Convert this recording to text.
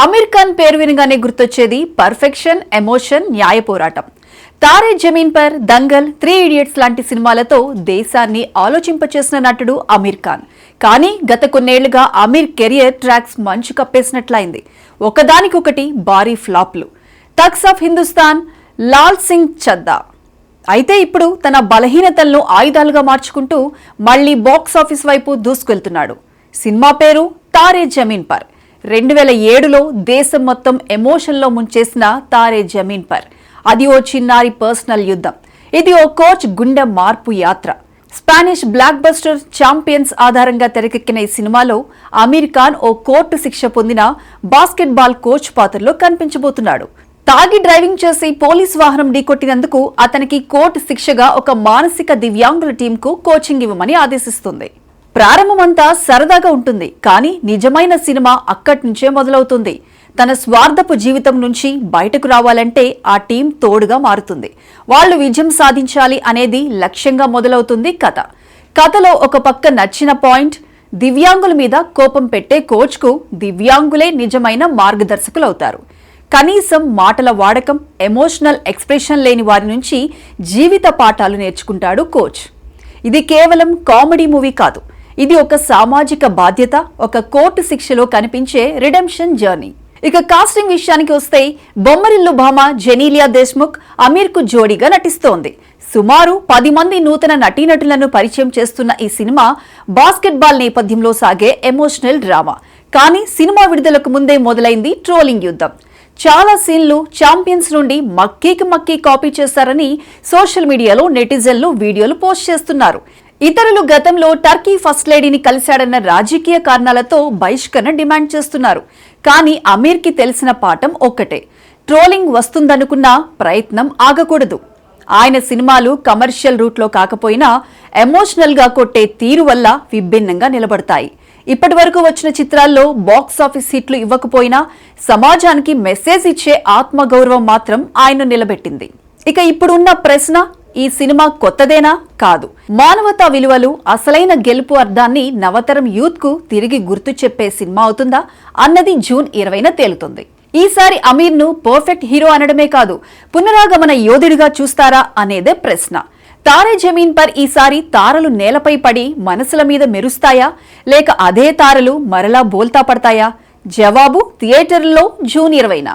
అమీర్ ఖాన్ పేరు వినగానే గుర్తొచ్చేది పర్ఫెక్షన్, ఎమోషన్, న్యాయ పోరాటం. తారే జమీన్ పర్, దంగల్, 3 ఇడియట్స్ లాంటి సినిమాలతో దేశాన్ని ఆలోచింపచేసిన నటుడు అమీర్ ఖాన్. కానీ గత కొన్నేళ్లుగా అమీర్ కెరియర్ ట్రాక్స్ మంచు కప్పేసినట్లయింది. ఒకదానికొకటి భారీ ఫ్లాప్లు. Thugs of Hindustan, Lal Singh Chadha. అయితే ఇప్పుడు తన బలహీనతలను ఆయుధాలుగా మార్చుకుంటూ మళ్లీ బాక్సాఫీస్ వైపు దూసుకెళ్తున్నాడు. సినిమా పేరు తారే జమీన్ పర్. 2007లో దేశం మొత్తం ఎమోషన్లో ముంచేసిన తారే జమీన్ పర్. అది ఓ చిన్నారి పర్సనల్ యుద్ధం. ఇది ఓ కోచ్ గుండె మార్పు యాత్ర. స్పానిష్ బ్లాక్ బస్టర్ ఛాంపియన్స్ ఆధారంగా తెరకెక్కిన ఈ సినిమాలో అమీర్ ఖాన్ ఓ కోర్టు శిక్ష పొందిన బాస్కెట్బాల్ కోచ్ పాత్రలో కనిపించబోతున్నాడు. తాగి డ్రైవింగ్ చేసి పోలీస్ వాహనం ఢీకొట్టినందుకు అతనికి కోర్టు శిక్షగా ఒక మానసిక దివ్యాంగుల టీంకు కోచింగ్ ఇవ్వమని ఆదేశిస్తుంది. ప్రారంభమంతా సరదాగా ఉంటుంది, కానీ నిజమైన సినిమా అక్కడి నుంచే మొదలవుతుంది. తన స్వార్థపు జీవితం నుంచి బయటకు రావాలంటే ఆ టీం తోడుగా మారుతుంది. వాళ్లు విజయం సాధించాలి అనేది లక్ష్యంగా మొదలవుతుంది కథ. కథలో ఒక పక్క నచ్చిన పాయింట్, దివ్యాంగుల మీద కోపం పెట్టే కోచ్కు దివ్యాంగులే నిజమైన మార్గదర్శకులవుతారు. కనీసం మాటల వాడకం, ఎమోషనల్ ఎక్స్ప్రెషన్ లేని వారి నుంచి జీవిత పాఠాలు నేర్చుకుంటాడు కోచ్. ఇది కేవలం కామెడీ మూవీ కాదు, ఇది ఒక సామాజిక బాధ్యత, ఒక కోర్టు శిక్షలో కనిపించే రిడెంప్షన్ జర్నీ. ఇక కాస్టింగ్ విషయానికి వస్తే బొమ్మరిల్లు భామ జెనీలియా దేశ్ముఖ్ అమీర్ కు జోడీగా నటిస్తోంది. సుమారు 10 మంది నూతన నటీనటులను పరిచయం చేస్తున్న ఈ సినిమా బాస్కెట్బాల్ నేపథ్యంలో సాగే ఎమోషనల్ డ్రామా. కానీ సినిమా విడుదలకు ముందే మొదలైంది ట్రోలింగ్ యుద్ధం. చాలా సీన్లు ఛాంపియన్స్ నుండి మక్కీ కాపీ చేశారని సోషల్ మీడియాలో నెటిజన్లు వీడియోలు పోస్ట్ చేస్తున్నారు. ఇతరులు గతంలో టర్కీ ఫస్ట్ లేడీని కలిశాడన్న రాజకీయ కారణాలతో బహిష్కరణ డిమాండ్ చేస్తున్నారు. కానీ అమీర్ కి తెలిసిన పాఠం ఒక్కటే, ట్రోలింగ్ వస్తుందనుకున్న ప్రయత్నం ఆగకూడదు. ఆయన సినిమాలు కమర్షియల్ రూట్లో కాకపోయినా ఎమోషనల్ గా కొట్టే తీరు వల్ల విభిన్నంగా నిలబడతాయి. ఇప్పటి వరకు వచ్చిన చిత్రాల్లో బాక్సాఫీస్ హిట్లు ఇవ్వకపోయినా సమాజానికి మెసేజ్ ఇచ్చే ఆత్మగౌరవం మాత్రం ఆయన నిలబెట్టింది. ఇక ఇప్పుడున్న ప్రశ్న, ఈ సినిమా కొత్తదేనా? కాదు. మానవతా విలువలు, అసలైన గెలుపు అర్థాన్ని నవతరం యూత్ కు తిరిగి గుర్తు చెప్పే సినిమా అవుతుందా అన్నది జూన్ 20న తేలుతుంది. ఈసారి అమీర్ ను పర్ఫెక్ట్ హీరో అనడమే కాదు, పునరాగమన యోధుడిగా చూస్తారా అనేదే ప్రశ్న. తారే జమీన్ పర్ ఈసారి తారలు నేలపై పడి మనసుల మీద మెరుస్తాయా, లేక అదే తారలు మరలా బోల్తా పడతాయా? జవాబు థియేటర్లో జూన్ 20న.